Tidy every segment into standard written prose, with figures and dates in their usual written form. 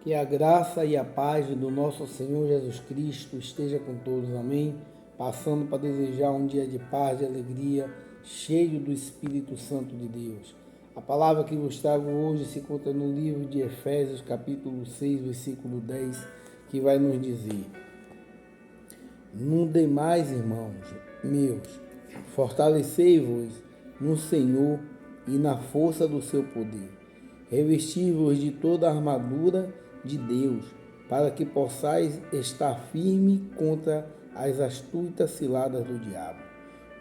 Que a graça e a paz do nosso Senhor Jesus Cristo esteja com todos, amém? Passando para desejar um dia de paz, de alegria, cheio do Espírito Santo de Deus. A palavra que vos trago hoje se encontra no livro de Efésios, capítulo 6, versículo 10, que vai nos dizer: No demais, irmãos meus, fortalecei-vos no Senhor e na força do seu poder. Revesti-vos de toda a armadura de Deus, para que possais estar firme contra as astutas ciladas do diabo.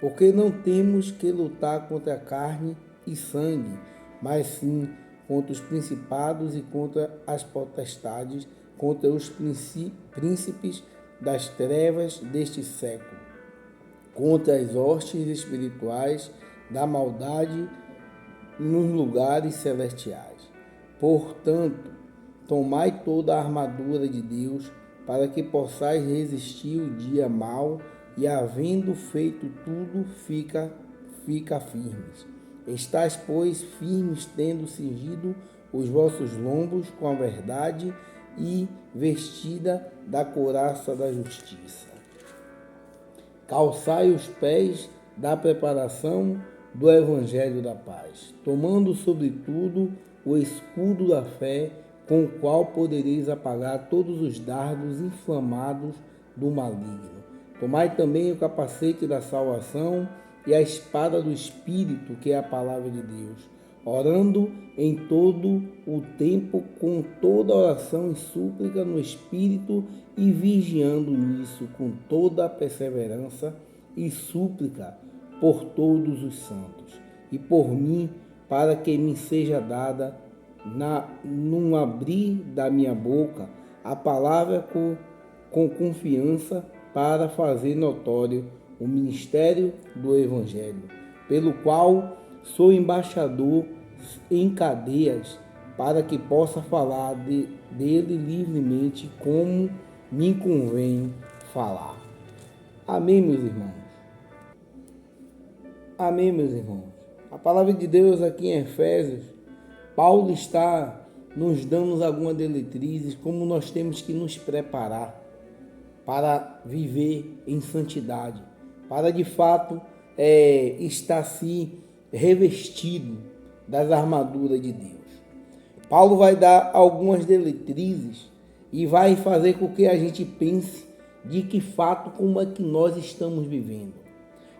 Porque não temos que lutar contra a carne e sangue, mas sim contra os principados e contra as potestades, contra os príncipes das trevas deste século, contra as hostes espirituais da maldade nos lugares celestiais. Portanto, tomai toda a armadura de Deus, para que possais resistir o dia mau, e havendo feito tudo, fica firmes. Estais, pois, firmes, tendo cingido os vossos lombos com a verdade e vestida da couraça da justiça. Calçai os pés da preparação do Evangelho da paz, tomando sobretudo o escudo da fé, com o qual podereis apagar todos os dardos inflamados do maligno. Tomai também o capacete da salvação e a espada do Espírito, que é a palavra de Deus, orando em todo o tempo com toda oração e súplica no Espírito, e vigiando nisso com toda a perseverança e súplica por todos os santos, e por mim, para que me seja dada num abrir da minha boca a palavra com confiança, para fazer notório o ministério do Evangelho, pelo qual sou embaixador em cadeias, para que possa falar dele livremente, como me convém falar. Amém, meus irmãos? Amém, meus irmãos? A palavra de Deus aqui em Efésios, Paulo está nos dando algumas diretrizes, como nós temos que nos preparar para viver em santidade, para de fato estar se revestido das armaduras de Deus. Paulo vai dar algumas diretrizes e vai fazer com que a gente pense de que fato como é que nós estamos vivendo.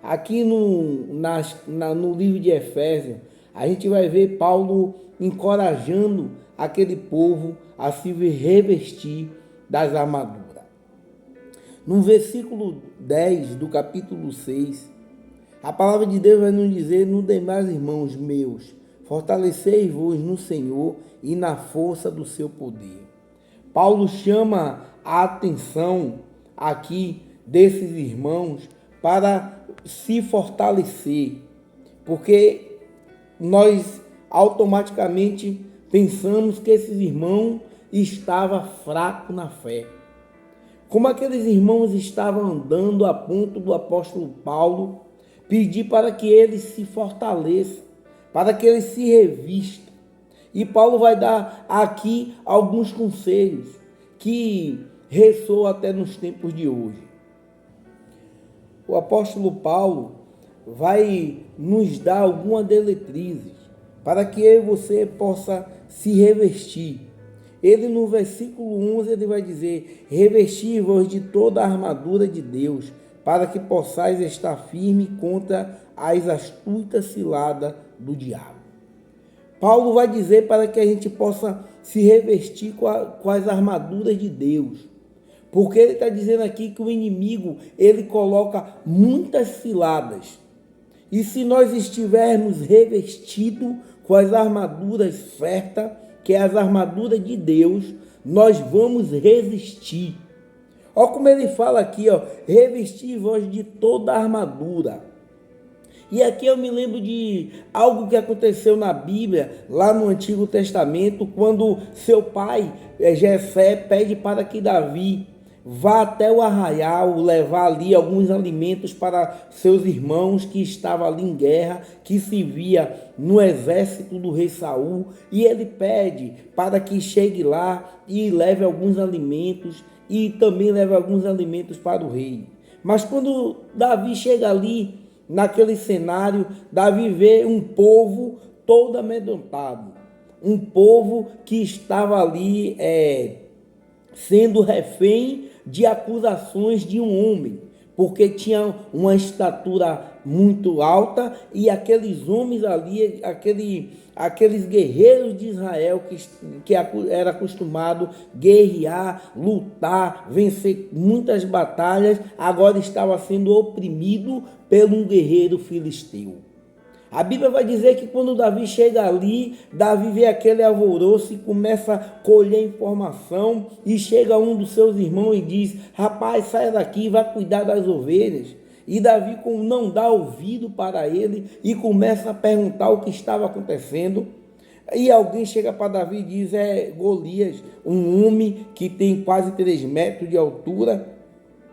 Aqui no livro de Efésios, a gente vai ver Paulo encorajando aquele povo a se revestir das armaduras. No versículo 10 do capítulo 6, a palavra de Deus vai nos dizer: No demais, irmãos meus, fortalecei-vos no Senhor e na força do seu poder. Paulo chama a atenção aqui desses irmãos para se fortalecer, porque nós automaticamente pensamos que esses irmãos estavam fracos na fé. Como aqueles irmãos estavam andando, a ponto do apóstolo Paulo pedir para que eles se fortaleçam, para que eles se revistam. E Paulo vai dar aqui alguns conselhos que ressoam até nos tempos de hoje. O apóstolo Paulo vai nos dar algumas diretrizes para que eu e você possa se revestir. Ele, no versículo 11, ele vai dizer: Revesti-vos de toda a armadura de Deus, para que possais estar firme contra as astutas ciladas do diabo. Paulo vai dizer para que a gente possa se revestir com as armaduras de Deus, porque ele está dizendo aqui que o inimigo, ele coloca muitas ciladas, e se nós estivermos revestidos com as armaduras certas, que é as armaduras de Deus, nós vamos resistir. Olha como ele fala aqui, revesti-vos de toda a armadura. E aqui eu me lembro de algo que aconteceu na Bíblia, lá no Antigo Testamento, quando seu pai, Jessé, pede para que Davi vá até o arraial, levar ali alguns alimentos para seus irmãos que estavam ali em guerra, que se via no exército do rei Saul, e ele pede para que chegue lá e leve alguns alimentos, e também leve alguns alimentos para o rei. Mas quando Davi chega ali, naquele cenário, Davi vê um povo todo amedrontado, um povo que estava ali sendo refém de acusações de um homem, porque tinha uma estatura muito alta, e aqueles homens ali, aqueles guerreiros de Israel que era acostumado a guerrear, lutar, vencer muitas batalhas, agora estava sendo oprimido por um guerreiro filisteu. A Bíblia vai dizer que quando Davi chega ali, Davi vê aquele alvoroço e começa a colher informação, e chega um dos seus irmãos e diz: rapaz, saia daqui, vai cuidar das ovelhas. E Davi não dá ouvido para ele e começa a perguntar o que estava acontecendo. E alguém chega para Davi e diz: é Golias, um homem que tem quase 3 metros de altura,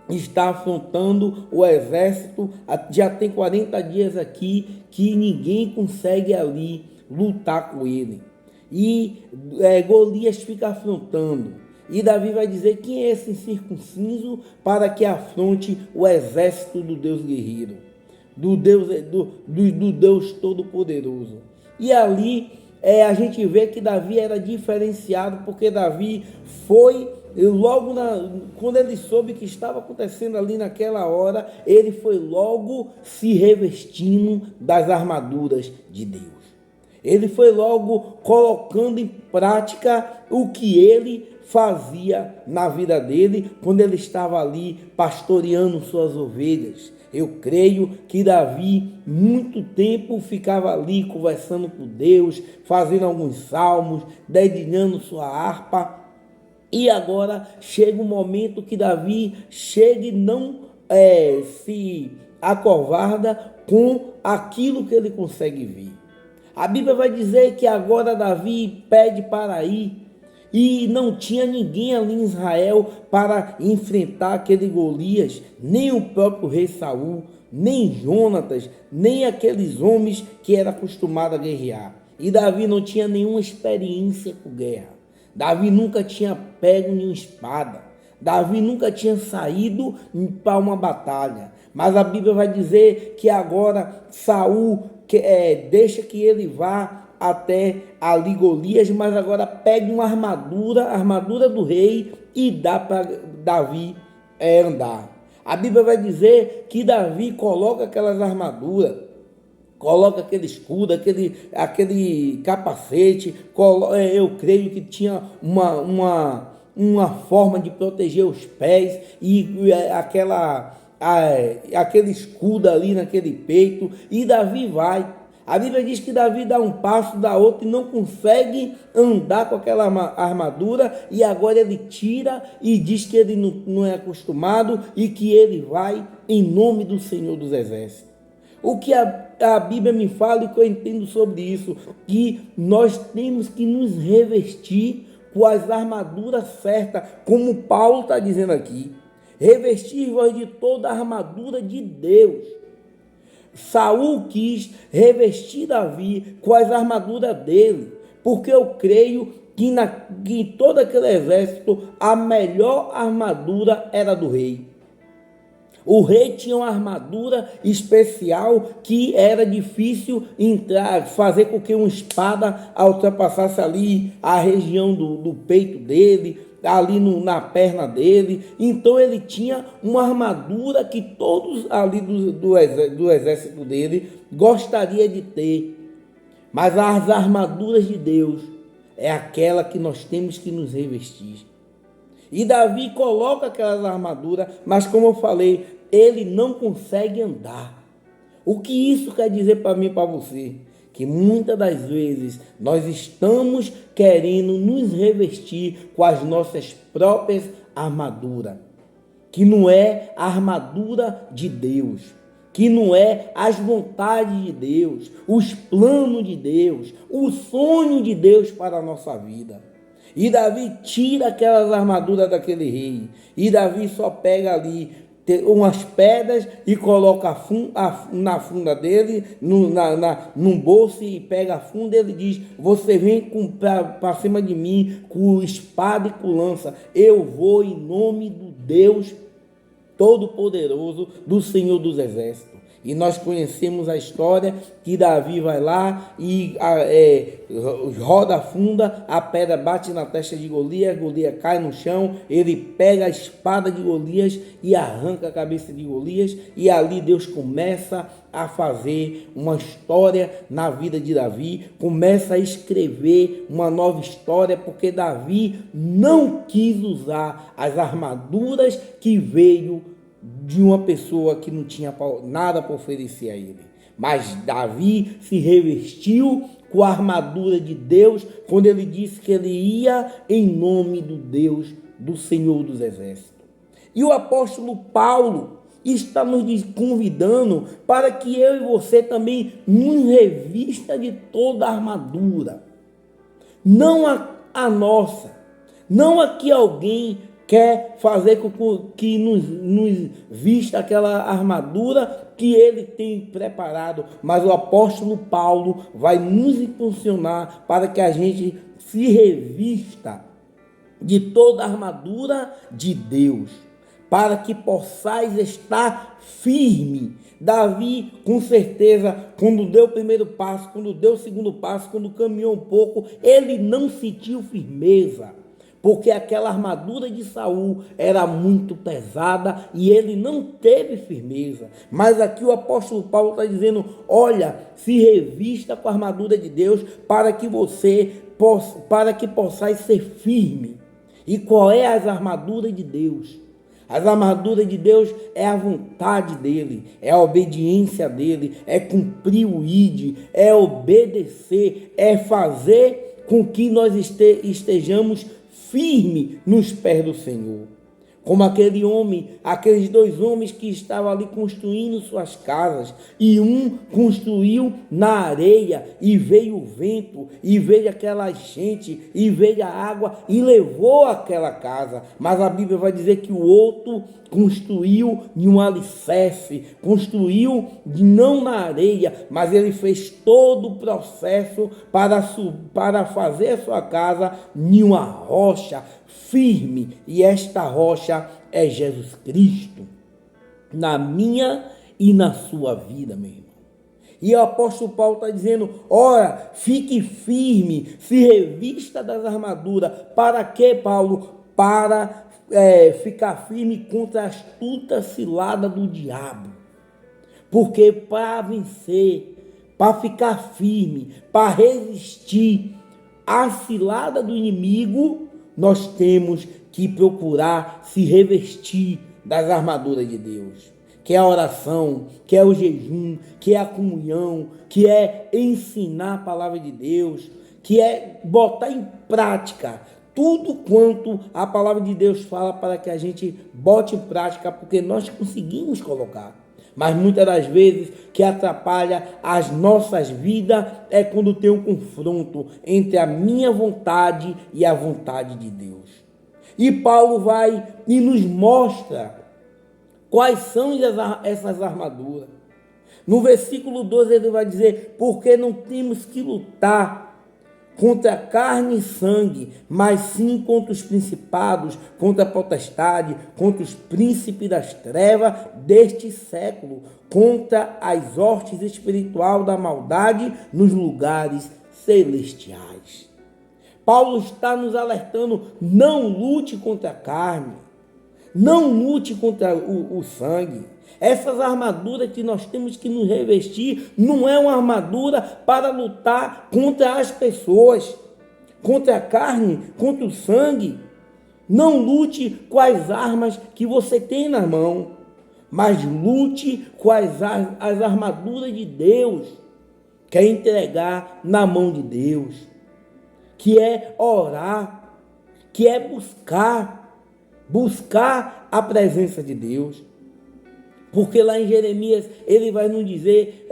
está afrontando o exército, já tem 40 dias aqui que ninguém consegue ali lutar com ele. E Golias fica afrontando. E Davi vai dizer: quem é esse incircunciso para que afronte o exército do Deus guerreiro, do Deus Todo-Poderoso? E ali a gente vê que Davi era diferenciado, porque Davi foi logo quando ele soube que estava acontecendo ali naquela hora, ele foi logo se revestindo das armaduras de Deus. Ele foi logo colocando em prática o que ele fazia na vida dele quando ele estava ali pastoreando suas ovelhas. Eu creio que Davi muito tempo ficava ali conversando com Deus, fazendo alguns salmos, dedilhando sua harpa. E agora chega um momento que Davi chega e não se acovarda com aquilo que ele consegue ver. A Bíblia vai dizer que agora Davi pede para ir, e não tinha ninguém ali em Israel para enfrentar aquele Golias, nem o próprio rei Saul, nem Jonatas, nem aqueles homens que eram acostumados a guerrear. E Davi não tinha nenhuma experiência com guerra. Davi nunca tinha pego nenhuma espada. Davi nunca tinha saído para uma batalha. Mas a Bíblia vai dizer que agora Saul deixa que ele vá até ali Golias, mas agora pega uma armadura, a armadura do rei, e dá para Davi andar. A Bíblia vai dizer que Davi coloca aquelas armaduras, coloca aquele escudo, aquele capacete, eu creio que tinha uma forma de proteger os pés, e aquele escudo ali naquele peito, e Davi vai. A Bíblia diz que Davi dá um passo, dá outro, e não consegue andar com aquela armadura, e agora ele tira e diz que ele não é acostumado, e que ele vai em nome do Senhor dos Exércitos. O que a Bíblia me fala e que eu entendo sobre isso, que nós temos que nos revestir com as armaduras certas, como Paulo está dizendo aqui. Revestir-vos de toda a armadura de Deus. Saul quis revestir Davi com as armaduras dele, porque eu creio que em todo aquele exército a melhor armadura era do rei. O rei tinha uma armadura especial que era difícil entrar, fazer com que uma espada ultrapassasse ali a região do peito dele, ali na perna dele. Então ele tinha uma armadura que todos ali do exército dele gostaria de ter. Mas as armaduras de Deus é aquela que nós temos que nos revestir. E Davi coloca aquelas armaduras, mas como eu falei, ele não consegue andar. O que isso quer dizer para mim e para você? Que muitas das vezes nós estamos querendo nos revestir com as nossas próprias armaduras, que não é a armadura de Deus, que não é as vontades de Deus, os planos de Deus, o sonho de Deus para a nossa vida. E Davi tira aquelas armaduras daquele rei. E Davi só pega ali umas pedras e coloca na funda dele, num bolso, e pega a funda. Ele diz: você vem para cima de mim com espada e com lança. Eu vou em nome do Deus Todo-Poderoso, do Senhor dos Exércitos. E nós conhecemos a história que Davi vai lá e roda a funda, a pedra bate na testa de Golias, Golias cai no chão, ele pega a espada de Golias e arranca a cabeça de Golias, e ali Deus começa a fazer uma história na vida de Davi, começa a escrever uma nova história, porque Davi não quis usar as armaduras que veio de uma pessoa que não tinha nada para oferecer a ele. Mas Davi se revestiu com a armadura de Deus quando ele disse que ele ia em nome do Deus, do Senhor dos Exércitos. E o apóstolo Paulo está nos convidando para que eu e você também nos revista de toda a armadura. Não a nossa, não a que alguém quer fazer com que nos vista aquela armadura que ele tem preparado, mas o apóstolo Paulo vai nos impulsionar para que a gente se revista de toda a armadura de Deus, para que possais estar firme. Davi, com certeza, quando deu o primeiro passo, quando deu o segundo passo, quando caminhou um pouco, ele não sentiu firmeza, porque aquela armadura de Saul era muito pesada e ele não teve firmeza. Mas aqui o apóstolo Paulo está dizendo: olha, se revista com a armadura de Deus para que possais ser firme. E qual é as armaduras de Deus? As armaduras de Deus é a vontade dele, é a obediência dele, é cumprir o ID, é obedecer, é fazer com que nós estejamos firme nos pés do Senhor. Como aqueles dois homens que estavam ali construindo suas casas, e um construiu na areia, e veio o vento, e veio aquela enchente, e veio a água, e levou aquela casa. Mas a Bíblia vai dizer que o outro construiu em um alicerce, construiu não na areia, mas ele fez todo o processo para fazer a sua casa em uma rocha firme, e esta rocha é Jesus Cristo, na minha e na sua vida, meu irmão. E o apóstolo Paulo está dizendo: ora, fique firme, se revista das armaduras. Para quê, Paulo? Para ficar firme contra a astuta cilada do diabo. Porque para vencer, para ficar firme, para resistir à cilada do inimigo, nós temos que procurar se revestir das armaduras de Deus, que é a oração, que é o jejum, que é a comunhão, que é ensinar a palavra de Deus, que é botar em prática tudo quanto a palavra de Deus fala, para que a gente bote em prática, porque nós conseguimos colocar. Mas muitas das vezes que atrapalha as nossas vidas é quando tem um confronto entre a minha vontade e a vontade de Deus. E Paulo vai e nos mostra quais são essas armaduras. No versículo 12 ele vai dizer: porque não temos que lutar contra carne e sangue, mas sim contra os principados, contra a potestade, contra os príncipes das trevas deste século, contra as hostes espirituais da maldade nos lugares celestiais. Paulo está nos alertando: não lute contra a carne, não lute contra o sangue. Essas armaduras que nós temos que nos revestir não é uma armadura para lutar contra as pessoas, contra a carne, contra o sangue. Não lute com as armas que você tem na mão, mas lute com as armaduras de Deus, que é entregar na mão de Deus, que é orar, que é buscar a presença de Deus. Porque lá em Jeremias ele vai nos dizer: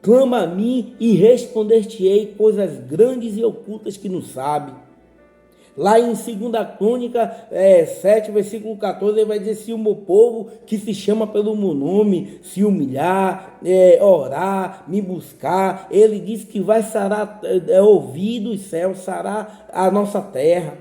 clama a mim e responder-te-ei coisas grandes e ocultas que não sabe. Lá em 2 Crônica 7, versículo 14, ele vai dizer: se o meu povo, que se chama pelo meu nome, se humilhar, orar, me buscar, ele diz que vai sarar, ouvir dos céus, sarar a nossa terra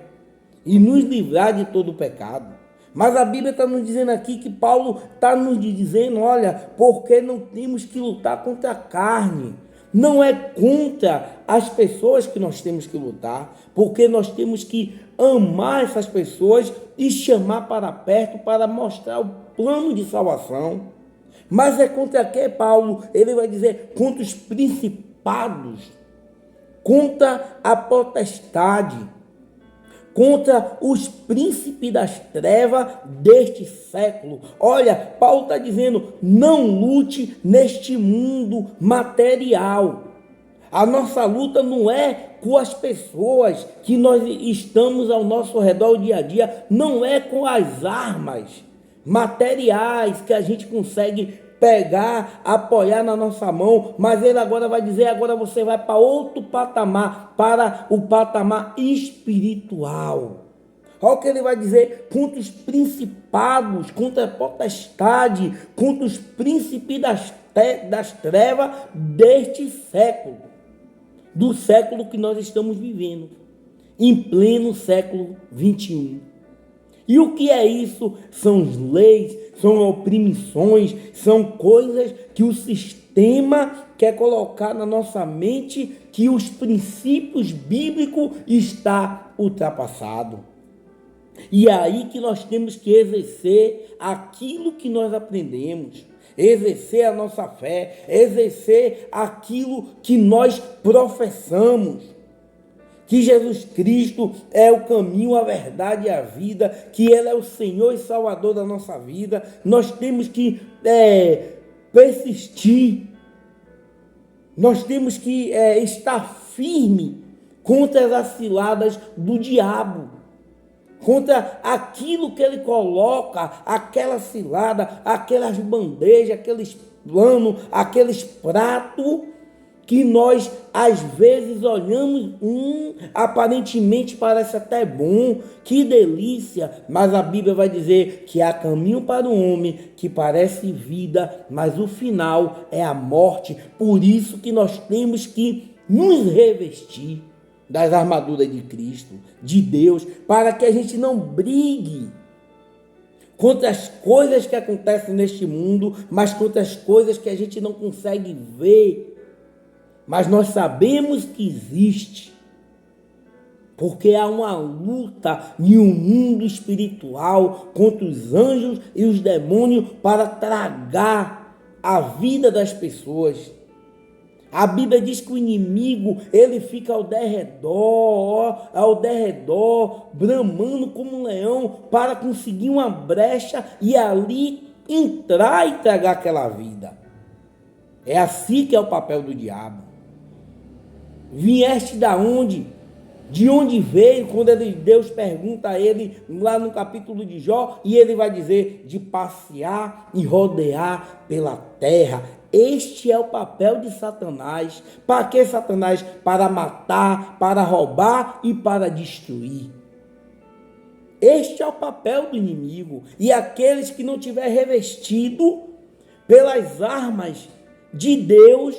e nos livrar de todo o pecado. Mas a Bíblia está nos dizendo aqui, que Paulo está nos dizendo: olha, porque não temos que lutar contra a carne. Não é contra as pessoas que nós temos que lutar, porque nós temos que amar essas pessoas e chamar para perto para mostrar o plano de salvação. Mas é contra que, Paulo? Ele vai dizer: contra os principados, contra a potestade, contra os príncipes das trevas deste século. Olha, Paulo está dizendo: não lute neste mundo material. A nossa luta não é com as pessoas que nós estamos ao nosso redor o dia a dia, não é com as armas materiais que a gente consegue pegar, apoiar na nossa mão, mas ele agora vai dizer: agora você vai para outro patamar, para o patamar espiritual. Olha o que ele vai dizer: contra os principados, contra a potestade, contra os príncipes das trevas deste século, do século que nós estamos vivendo, em pleno século 21. E o que é isso? São leis, são opressões, são coisas que o sistema quer colocar na nossa mente, que os princípios bíblicos está ultrapassado. E é aí que nós temos que exercer aquilo que nós aprendemos, exercer a nossa fé, exercer aquilo que nós professamos. Que Jesus Cristo é o caminho, a verdade e a vida, que Ele é o Senhor e Salvador da nossa vida. Nós temos que persistir, nós temos que estar firme contra as ciladas do diabo, contra aquilo que ele coloca, aquela cilada, aquelas bandejas, aqueles planos, aqueles pratos, que nós às vezes olhamos, aparentemente parece até bom, que delícia, mas a Bíblia vai dizer que há caminho para o homem que parece vida, mas o final é a morte. Por isso que nós temos que nos revestir das armaduras de Cristo, de Deus, para que a gente não brigue contra as coisas que acontecem neste mundo, mas contra as coisas que a gente não consegue ver. Mas nós sabemos que existe, porque há uma luta em um mundo espiritual contra os anjos e os demônios para tragar a vida das pessoas. A Bíblia diz que o inimigo, ele fica ao derredor, bramando como um leão para conseguir uma brecha e ali entrar e tragar aquela vida. É assim que é o papel do diabo. Vieste da onde? De onde veio? Quando Deus pergunta a ele, lá no capítulo de Jó, e ele vai dizer: de passear e rodear pela terra. Este é o papel de Satanás. Para que Satanás? Para matar, para roubar e para destruir. Este é o papel do inimigo. E aqueles que não tiver revestido pelas armas de Deus,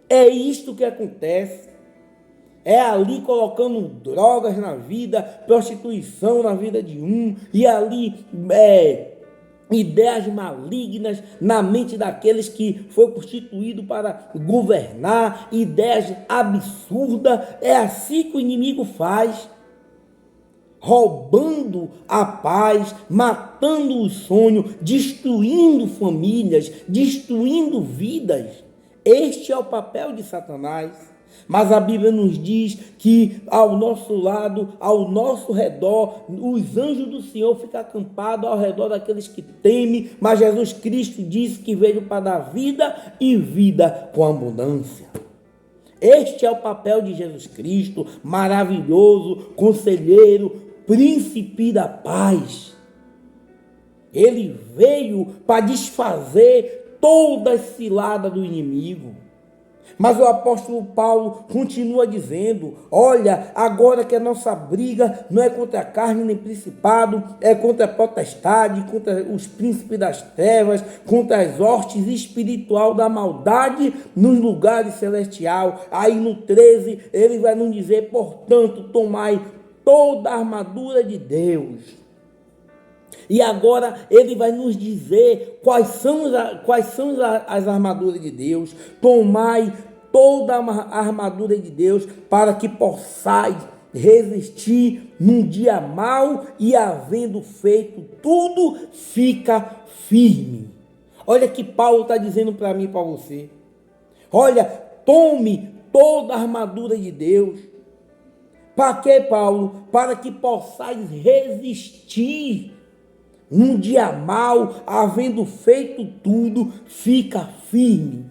é isto que acontece. É ali colocando drogas na vida, prostituição na vida de um, e ali ideias malignas na mente daqueles que foi constituído para governar, ideias absurdas. É assim que o inimigo faz, roubando a paz, matando o sonho, destruindo famílias, destruindo vidas. Este é o papel de Satanás. Mas a Bíblia nos diz que ao nosso lado, ao nosso redor, os anjos do Senhor ficam acampados ao redor daqueles que temem. Mas Jesus Cristo disse que veio para dar vida e vida com abundância. Este é o papel de Jesus Cristo, maravilhoso, conselheiro, príncipe da paz. Ele veio para desfazer toda a cilada do inimigo. Mas o apóstolo Paulo continua dizendo: olha, agora que a nossa briga não é contra a carne nem principado, é contra a potestade, contra os príncipes das trevas, contra as hostes espiritual da maldade nos lugares celestial. Aí no 13 ele vai nos dizer: portanto, tomai toda a armadura de Deus. E agora ele vai nos dizer quais são as armaduras de Deus. Tomai toda a armadura de Deus para que possais resistir num dia mau e havendo feito tudo, fica firme. Olha que Paulo está dizendo para mim e para você. Olha, tome toda a armadura de Deus. Para que, Paulo? Para que possais resistir. Um dia mau, havendo feito tudo, fica firme.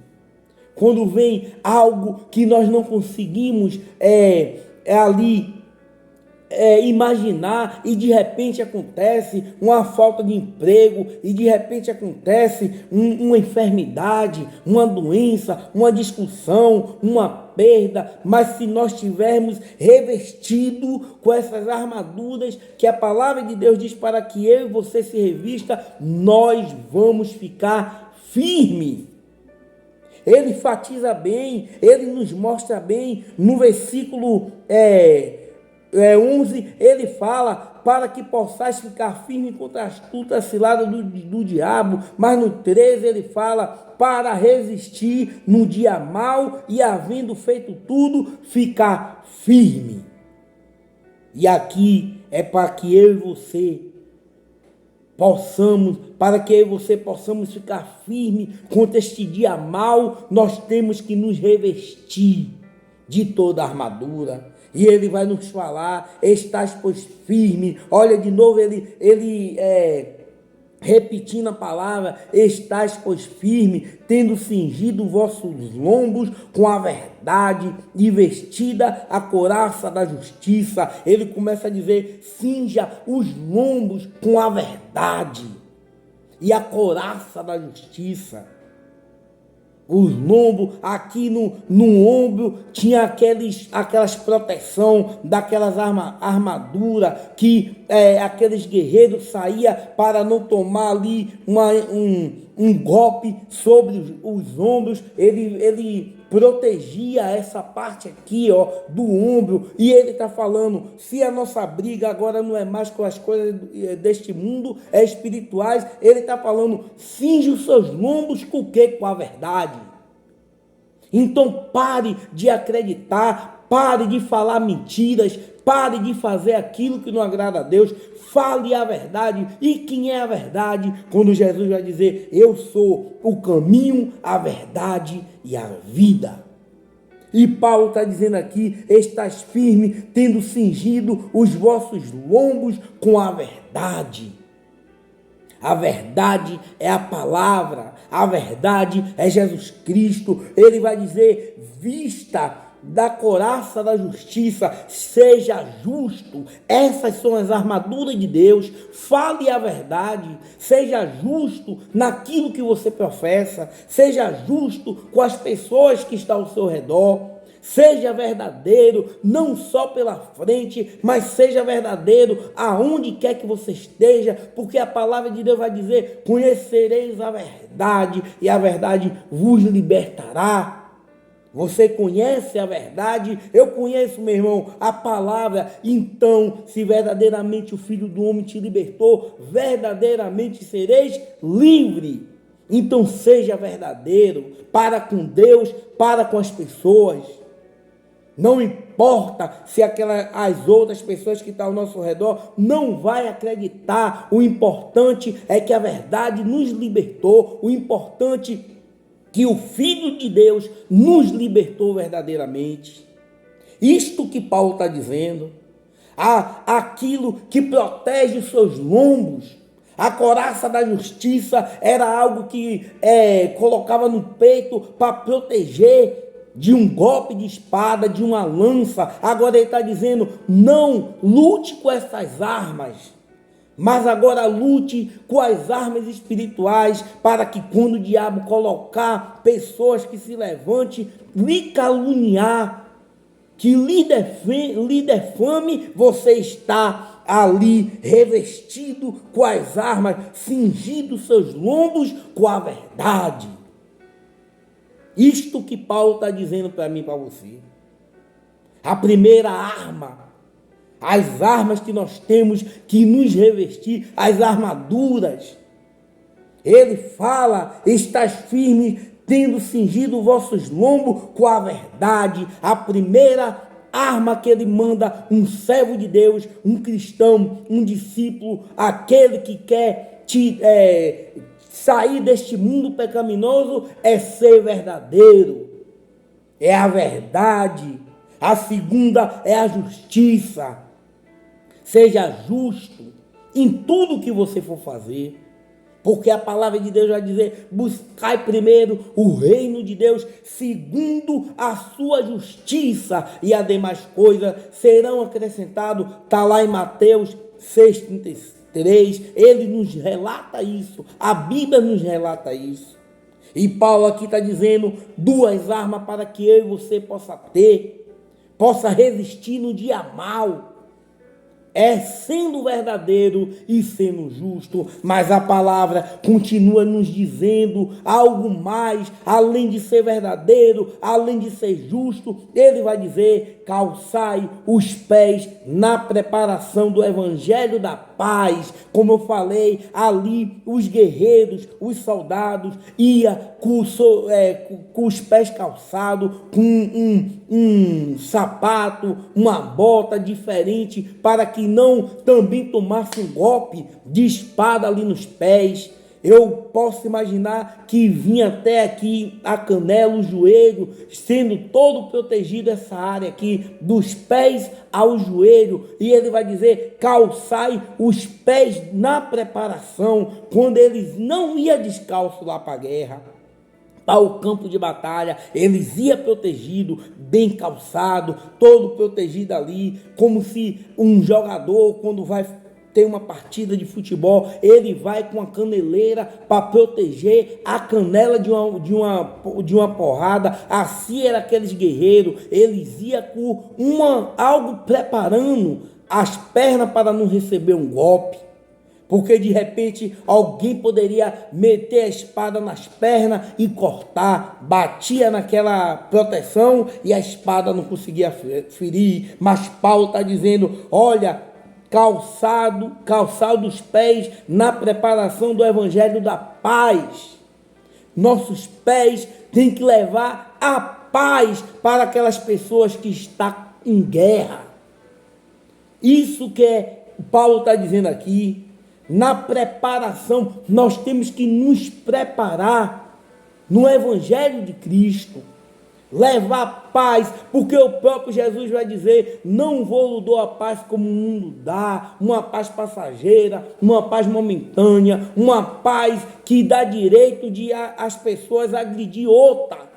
Quando vem algo que nós não conseguimos imaginar, e de repente acontece uma falta de emprego, e de repente acontece uma enfermidade, uma doença, uma discussão, uma perda, mas se nós tivermos revestido com essas armaduras que a palavra de Deus diz para que eu e você se revista, nós vamos ficar firmes. Ele enfatiza bem, ele nos mostra bem, no versículo 11, ele fala: para que possais ficar firme contra a astuta cilada do diabo. Mas no 13 ele fala: para resistir no dia mau e havendo feito tudo, ficar firme. E aqui é para que eu e você possamos ficar firme contra este dia mau. Nós temos que nos revestir de toda a armadura. E ele vai nos falar: estás pois firme. Olha de novo ele repetindo a palavra: estás pois firme, tendo cingido vossos lombos com a verdade e vestida a couraça da justiça. Ele começa a dizer: cinja os lombos com a verdade e a couraça da justiça. Os lombos, aqui no ombro, tinha aquelas proteção, daquelas armaduras que aqueles guerreiros saíam para não tomar ali um golpe sobre os ombros. Ele protegia essa parte aqui, do ombro. E ele está falando: se a nossa briga agora não é mais com as coisas deste mundo, é espirituais, ele está falando: cinge os seus lombos com o quê? Com a verdade. Então pare de acreditar, pare de falar mentiras, pare de fazer aquilo que não agrada a Deus, fale a verdade. E quem é a verdade? Quando Jesus vai dizer: eu sou o caminho, a verdade e a vida. E Paulo está dizendo aqui: estás firme, tendo cingido os vossos lombos com a verdade. A verdade é a palavra, a verdade é Jesus Cristo. Ele vai dizer: vista da couraça da justiça, seja justo. Essas são as armaduras de Deus. Fale a verdade, seja justo naquilo que você professa, seja justo com as pessoas que estão ao seu redor. Seja verdadeiro, não só pela frente, mas seja verdadeiro aonde quer que você esteja, porque a palavra de Deus vai dizer: conhecereis a verdade e a verdade vos libertará. Você conhece a verdade? Eu conheço, meu irmão, a palavra. Então, se verdadeiramente o Filho do Homem te libertou, verdadeiramente sereis livre. Então seja verdadeiro para com Deus, para com as pessoas. Não importa se as outras pessoas que estão ao nosso redor não vai acreditar. O importante é que a verdade nos libertou. O importante é que o Filho de Deus nos libertou verdadeiramente. Isto que Paulo está dizendo. Aquilo que protege os seus lombos. A couraça da justiça era algo que colocava no peito para proteger de um golpe de espada, de uma lança. Agora ele está dizendo: não lute com essas armas. Mas agora lute com as armas espirituais para que quando o diabo colocar pessoas que se levante, lhe caluniar, que lhe defame, você está ali revestido com as armas, cingindo seus lombos com a verdade. Isto que Paulo está dizendo para mim e para você. A primeira arma, as armas que nós temos que nos revestir, as armaduras. Ele fala, estás firme, tendo cingido vossos lombos com a verdade. A primeira arma que ele manda um servo de Deus, um cristão, um discípulo, aquele que quer sair deste mundo pecaminoso, é ser verdadeiro. É a verdade. A segunda é a justiça. Seja justo em tudo que você for fazer, porque a palavra de Deus vai dizer: buscai primeiro o reino de Deus, segundo a sua justiça, e as demais coisas serão acrescentadas. Está lá em Mateus 6,33, ele nos relata isso, a Bíblia nos relata isso. E Paulo aqui está dizendo duas armas para que eu e você possa resistir no dia mau. É sendo verdadeiro e sendo justo, mas a palavra continua nos dizendo algo mais, além de ser verdadeiro, além de ser justo. Ele vai dizer: calçai os pés na preparação do evangelho da paz. Como eu falei, ali os guerreiros, os soldados iam com os pés calçados, com um sapato, uma bota diferente, para que não também tomasse um golpe de espada ali nos pés. Eu posso imaginar que vinha até aqui a canela, o joelho, sendo todo protegido essa área aqui, dos pés ao joelho. E ele vai dizer: calçai os pés na preparação, quando eles não iam descalço lá para a guerra, para o campo de batalha, eles iam protegido, bem calçado, todo protegido ali, como se um jogador, quando vai ter uma partida de futebol, ele vai com a caneleira para proteger a canela de uma porrada. Assim eram aqueles guerreiros, eles iam com algo preparando as pernas para não receber um golpe. Porque de repente alguém poderia meter a espada nas pernas e cortar, batia naquela proteção e a espada não conseguia ferir. Mas Paulo está dizendo: olha, calçado os pés na preparação do evangelho da paz. Nossos pés têm que levar a paz para aquelas pessoas que estão em guerra. Isso que Paulo está dizendo aqui. Na preparação, nós temos que nos preparar no Evangelho de Cristo, levar paz, porque o próprio Jesus vai dizer: não vou dar a paz como o mundo dá, uma paz passageira, uma paz momentânea, uma paz que dá direito de as pessoas agredir outra.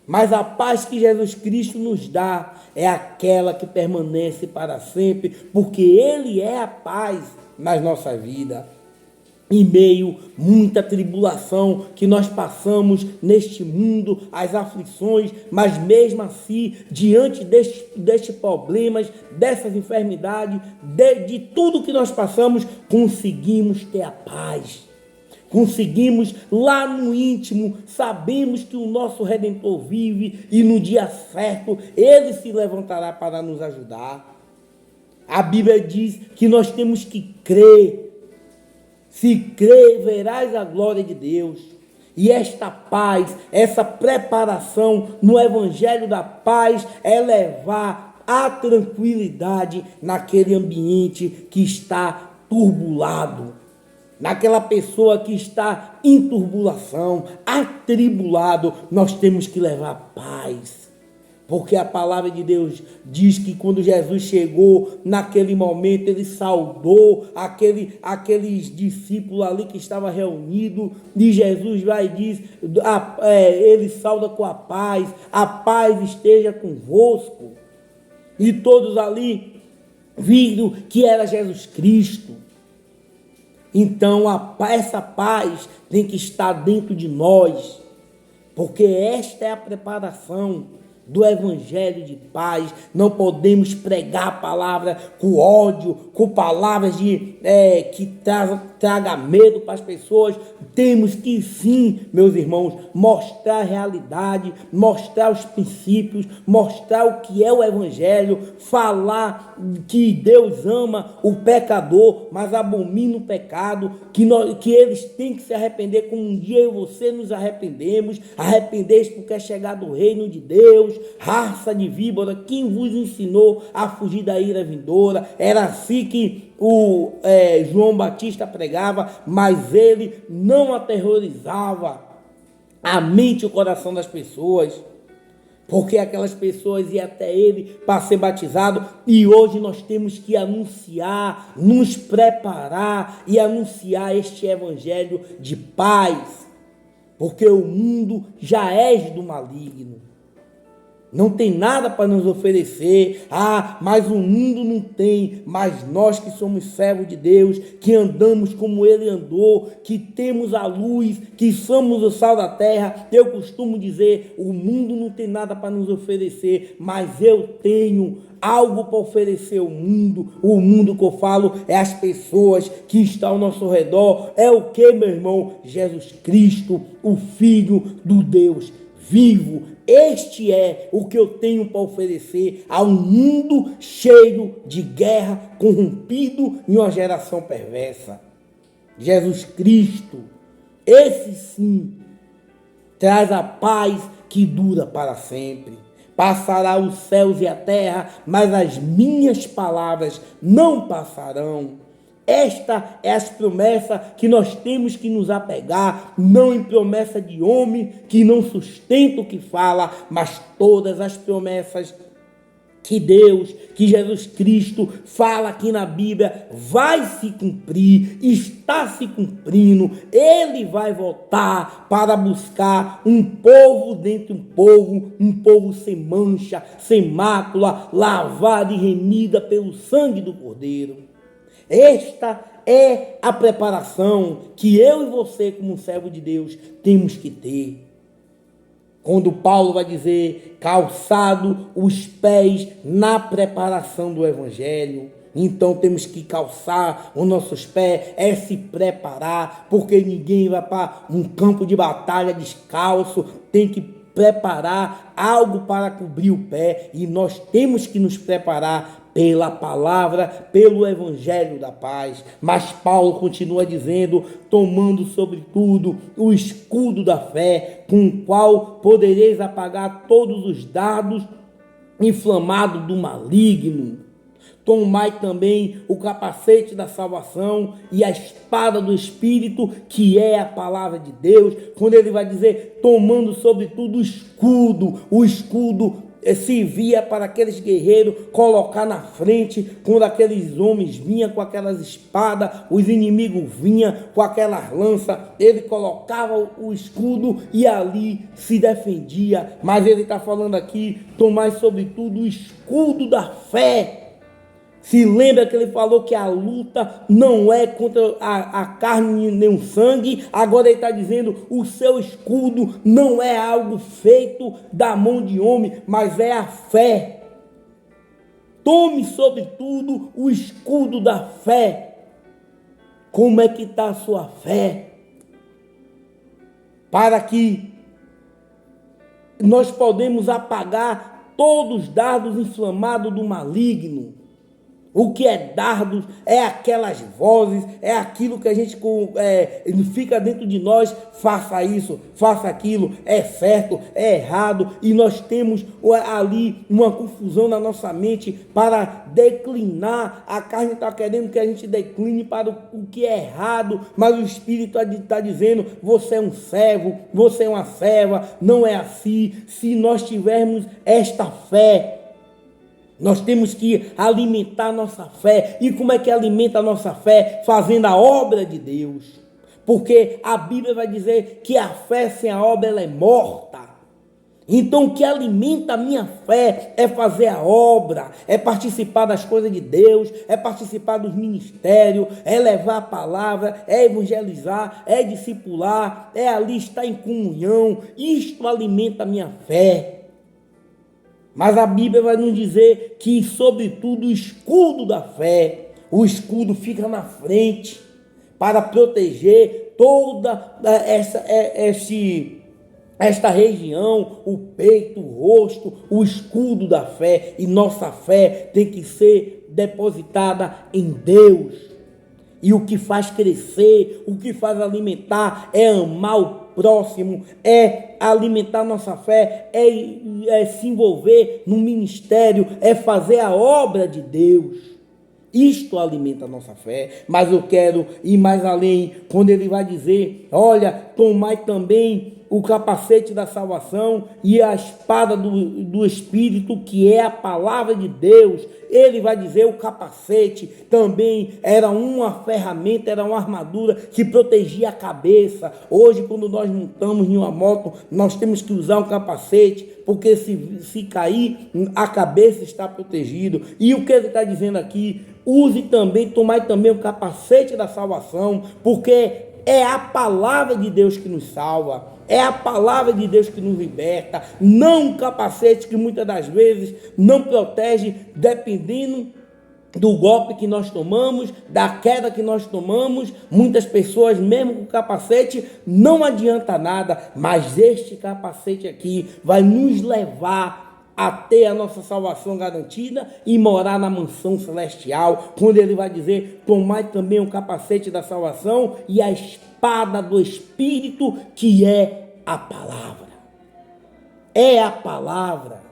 Mas a paz que Jesus Cristo nos dá é aquela que permanece para sempre, porque Ele é a paz nas nossas vidas. Em meio a muita tribulação que nós passamos neste mundo, as aflições, mas mesmo assim, diante destes problemas, dessas enfermidades, de tudo que nós passamos, conseguimos ter a paz. Conseguimos lá no íntimo, sabemos que o nosso Redentor vive e no dia certo Ele se levantará para nos ajudar. A Bíblia diz que nós temos que crer. Se crer, verás a glória de Deus. E esta paz, essa preparação no Evangelho da paz é levar a tranquilidade naquele ambiente que está turbulado. Naquela pessoa que está em turbulação, atribulado, nós temos que levar paz. Porque a palavra de Deus diz que quando Jesus chegou, naquele momento, ele saudou aqueles discípulos ali que estavam reunidos, e Jesus vai e diz, ele sauda com a paz esteja convosco. E todos ali viram que era Jesus Cristo. Então, essa paz tem que estar dentro de nós, porque esta é a preparação do evangelho de paz. Não podemos pregar a palavra com ódio, com palavras que traga medo para as pessoas. Temos que sim, meus irmãos, mostrar a realidade, mostrar os princípios, mostrar o que é o evangelho, falar que Deus ama o pecador, mas abomina o pecado, que eles têm que se arrepender como um dia eu e você nos arrependemos. Arrependeste porque é chegado o reino de Deus. Raça de víbora, quem vos ensinou a fugir da ira vindoura? Era assim que João Batista pregava, mas ele não aterrorizava a mente e o coração das pessoas, porque aquelas pessoas iam até ele para ser batizado. E hoje nós temos que anunciar, nos preparar e anunciar este evangelho de paz, porque o mundo já é do maligno. Não tem nada para nos oferecer. Mas o mundo não tem. Mas nós que somos servos de Deus, que andamos como Ele andou, que temos a luz, que somos o sal da terra. Eu costumo dizer, o mundo não tem nada para nos oferecer, mas eu tenho algo para oferecer ao mundo. O mundo que eu falo é as pessoas que estão ao nosso redor. É o que, meu irmão? Jesus Cristo, o Filho do Deus vivo. Este é o que eu tenho para oferecer a um mundo cheio de guerra, corrompido em uma geração perversa. Jesus Cristo, esse sim, traz a paz que dura para sempre. Passará os céus e a terra, mas as minhas palavras não passarão. Esta é as promessas que nós temos que nos apegar, não em promessa de homem que não sustenta o que fala, mas todas as promessas que Deus, que Jesus Cristo fala aqui na Bíblia, vai se cumprir, está se cumprindo. Ele vai voltar para buscar um povo dentro de um povo sem mancha, sem mácula, lavado e remida pelo sangue do Cordeiro. Esta é a preparação que eu e você, como servo de Deus, temos que ter. Quando Paulo vai dizer, calçado os pés na preparação do evangelho. Então temos que calçar os nossos pés, é se preparar, porque ninguém vai para um campo de batalha descalço. Tem que preparar algo para cobrir o pé, e nós temos que nos preparar pela palavra, pelo evangelho da paz. Mas Paulo continua dizendo, tomando sobretudo o escudo da fé, com o qual podereis apagar todos os dardos inflamados do maligno. Tomai também o capacete da salvação e a espada do Espírito, que é a palavra de Deus. Quando ele vai dizer, tomando sobretudo o escudo servia para aqueles guerreiros colocar na frente, quando aqueles homens vinham com aquelas espadas, os inimigos vinham com aquelas lanças, ele colocava o escudo e ali se defendia. Mas ele está falando aqui, tomai sobretudo o escudo da fé. Se lembra que ele falou que a luta não é contra a carne nem o sangue. Agora ele está dizendo, o seu escudo não é algo feito da mão de homem, mas é a fé. Tome sobretudo o escudo da fé. Como é que está a sua fé? Para que nós podemos apagar todos os dardos inflamados do maligno. O que é dardos? É aquelas vozes, é aquilo que a gente fica dentro de nós, faça isso, faça aquilo, é certo, é errado, e nós temos ali uma confusão na nossa mente para declinar. A carne está querendo que a gente decline para o que é errado, mas o Espírito está dizendo, você é um servo, você é uma serva, não é assim. Se nós tivermos esta fé, nós temos que alimentar a nossa fé. E como é que alimenta a nossa fé? Fazendo a obra de Deus. Porque a Bíblia vai dizer que a fé sem a obra ela é morta. Então, o que alimenta a minha fé é fazer a obra, é participar das coisas de Deus, é participar dos ministérios, é levar a palavra, é evangelizar, é discipular, é ali estar em comunhão. Isto alimenta a minha fé. Mas a Bíblia vai nos dizer que, sobretudo, o escudo da fé, o escudo fica na frente para proteger toda esta região, o peito, o rosto, o escudo da fé. E nossa fé tem que ser depositada em Deus. E o que faz crescer, o que faz alimentar é amar o próximo, é alimentar nossa fé, é se envolver no ministério, é fazer a obra de Deus. Isto alimenta a nossa fé. Mas eu quero ir mais além, quando ele vai dizer, olha, tomai também o capacete da salvação e a espada do Espírito, que é a palavra de Deus. Ele vai dizer, o capacete também era uma ferramenta, era uma armadura que protegia a cabeça. Hoje, quando nós montamos em uma moto, nós temos que usar um capacete, porque se cair, a cabeça está protegida. E o que ele está dizendo aqui? Use também, tomai também o capacete da salvação, porque é a palavra de Deus que nos salva. É a palavra de Deus que nos liberta, não um capacete que muitas das vezes não protege, dependendo do golpe que nós tomamos, da queda que nós tomamos. Muitas pessoas, mesmo com capacete, não adianta nada, mas este capacete aqui vai nos levar a ter a nossa salvação garantida e morar na mansão celestial, quando ele vai dizer, tomai também o capacete da salvação e a espada do Espírito, que é a palavra. É a palavra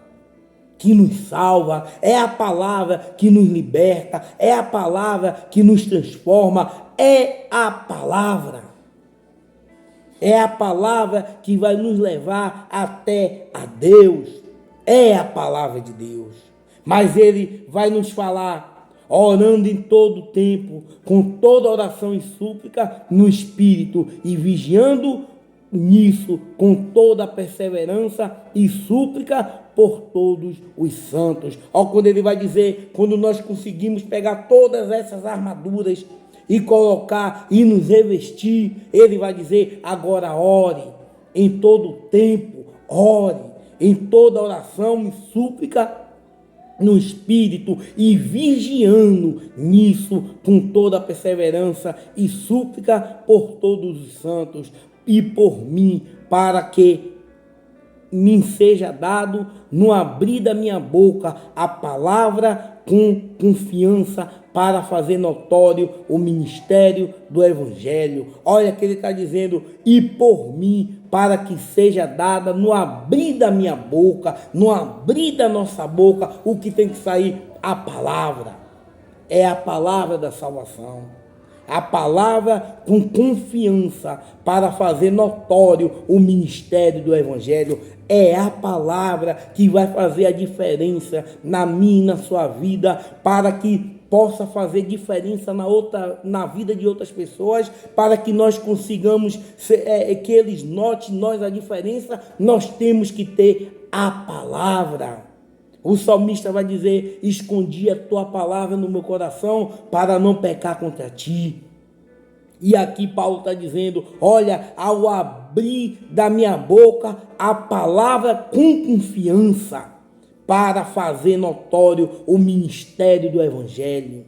que nos salva, é a palavra que nos liberta, é a palavra que nos transforma, é a palavra. É a palavra que vai nos levar até a Deus. É a palavra de Deus. Mas ele vai nos falar, orando em todo tempo, com toda oração e súplica no Espírito, e vigiando nisso com toda a perseverança e súplica por todos os santos. Olha quando ele vai dizer, quando nós conseguimos pegar todas essas armaduras e colocar e nos revestir, ele vai dizer, agora ore em todo tempo, ore em toda oração e súplica no Espírito, e vigiando nisso com toda a perseverança e súplica por todos os santos e por mim, para que me seja dado no abrir da minha boca a palavra com confiança, para fazer notório o ministério do Evangelho. Olha que ele está dizendo, e por mim, para que seja dada no abrir da minha boca, no abrir da nossa boca, o que tem que sair? A palavra. É a palavra da salvação. A palavra com confiança para fazer notório o ministério do Evangelho. É a palavra que vai fazer a diferença na minha e na sua vida, para que possa fazer diferença na vida de outras pessoas, para que nós consigamos, que eles notem nós a diferença. Nós temos que ter a palavra. O salmista vai dizer, escondi a tua palavra no meu coração para não pecar contra ti. E aqui Paulo está dizendo, olha, ao abrir da minha boca a palavra com confiança, para fazer notório o ministério do Evangelho.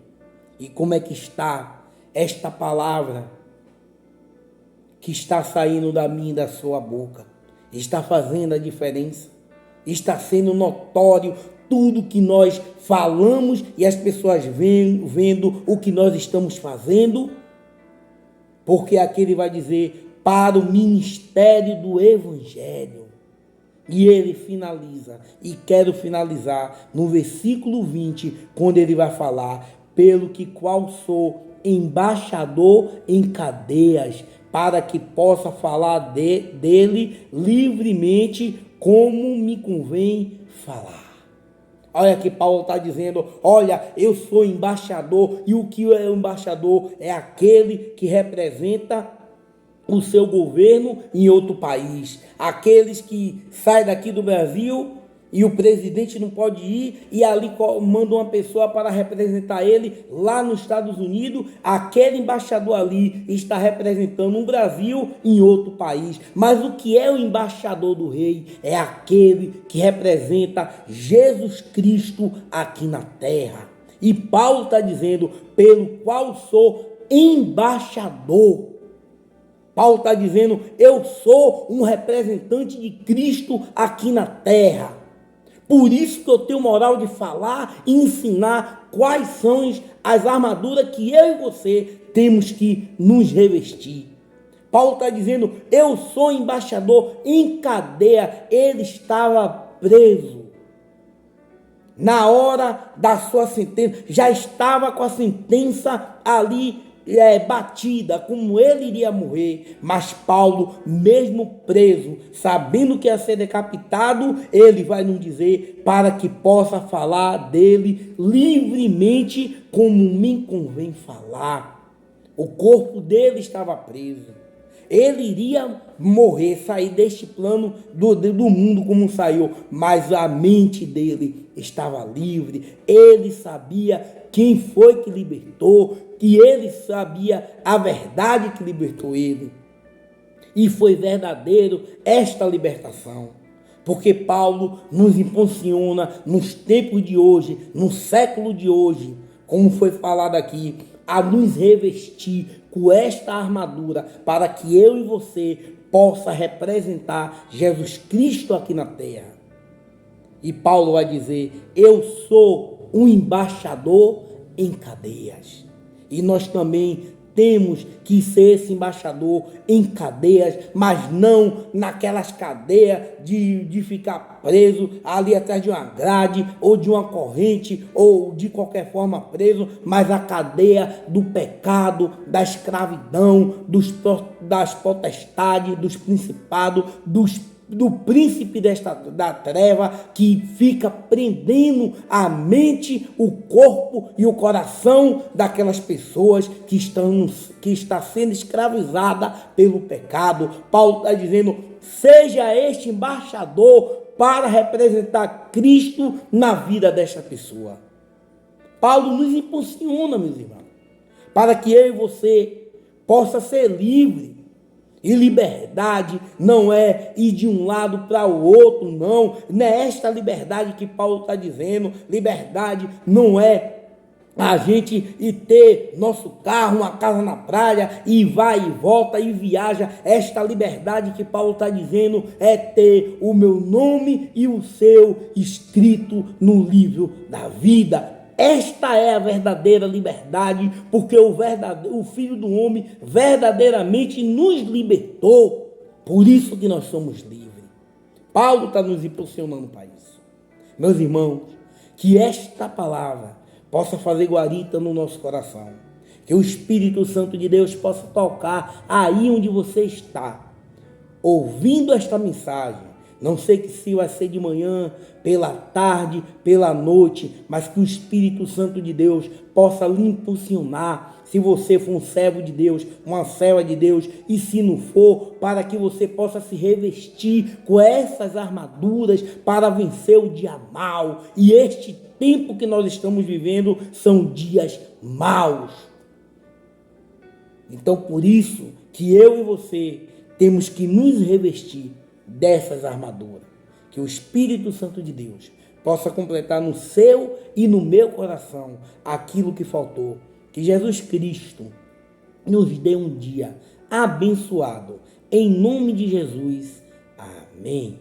E como é que está esta palavra que está saindo da minha e da sua boca? Está fazendo a diferença? Está sendo notório tudo que nós falamos e as pessoas vendo o que nós estamos fazendo? Porque aqui ele vai dizer, para o ministério do Evangelho. E ele finaliza, e quero finalizar no versículo 20, quando ele vai falar, pelo que qual sou embaixador em cadeias, para que possa falar dele livremente, como me convém falar. Olha que Paulo está dizendo, olha, eu sou embaixador, e o que é o embaixador? É aquele que representa o seu governo em outro país. Aqueles que saem daqui do Brasil e o presidente não pode ir e ali manda uma pessoa para representar ele lá nos Estados Unidos. Aquele embaixador ali está representando o Brasil em outro país. Mas o que é o embaixador do rei? É aquele que representa Jesus Cristo aqui na terra. E Paulo está dizendo, pelo qual sou embaixador. Paulo está dizendo, eu sou um representante de Cristo aqui na terra. Por isso que eu tenho moral de falar e ensinar quais são as armaduras que eu e você temos que nos revestir. Paulo está dizendo, eu sou embaixador em cadeia. Ele estava preso. Na hora da sua sentença, já estava com a sentença ali batida, como ele iria morrer. Mas Paulo, mesmo preso, sabendo que ia ser decapitado, ele vai nos dizer para que possa falar dele livremente, como me convém falar. O corpo dele estava preso. Ele iria morrer, sair deste plano do mundo como saiu, mas a mente dele estava livre. Ele sabia quem foi que libertou, e ele sabia a verdade que libertou ele. E foi verdadeiro esta libertação. Porque Paulo nos impulsiona nos tempos de hoje, no século de hoje, como foi falado aqui, a nos revestir com esta armadura para que eu e você possa representar Jesus Cristo aqui na terra. E Paulo vai dizer, eu sou um embaixador em cadeias. E nós também temos que ser esse embaixador em cadeias, mas não naquelas cadeias de ficar preso ali atrás de uma grade ou de uma corrente ou de qualquer forma preso, mas a cadeia do pecado, da escravidão, das potestades, dos principados, do príncipe da treva, que fica prendendo a mente, o corpo e o coração daquelas pessoas que está sendo escravizada pelo pecado. Paulo está dizendo, seja este embaixador para representar Cristo na vida desta pessoa. Paulo nos impulsiona, meus irmãos, para que eu e você possa ser livre. E liberdade não é ir de um lado para o outro, não. Não é esta liberdade que Paulo está dizendo. Liberdade não é a gente ir ter nosso carro, uma casa na praia, e vai e volta e viaja. Esta liberdade que Paulo está dizendo é ter o meu nome e o seu escrito no livro da vida. Esta é a verdadeira liberdade, porque o Filho do Homem verdadeiramente nos libertou. Por isso que nós somos livres. Paulo está nos impulsionando para isso. Meus irmãos, que esta palavra possa fazer guarita no nosso coração. Que o Espírito Santo de Deus possa tocar aí onde você está, ouvindo esta mensagem. Não sei se vai ser de manhã, pela tarde, pela noite, mas que o Espírito Santo de Deus possa lhe impulsionar. Se você for um servo de Deus, uma serva de Deus, e se não for, para que você possa se revestir com essas armaduras para vencer o dia mau. E este tempo que nós estamos vivendo são dias maus. Então, por isso que eu e você temos que nos revestir dessas armaduras, que o Espírito Santo de Deus possa completar no seu e no meu coração aquilo que faltou, que Jesus Cristo nos dê um dia abençoado, em nome de Jesus, amém.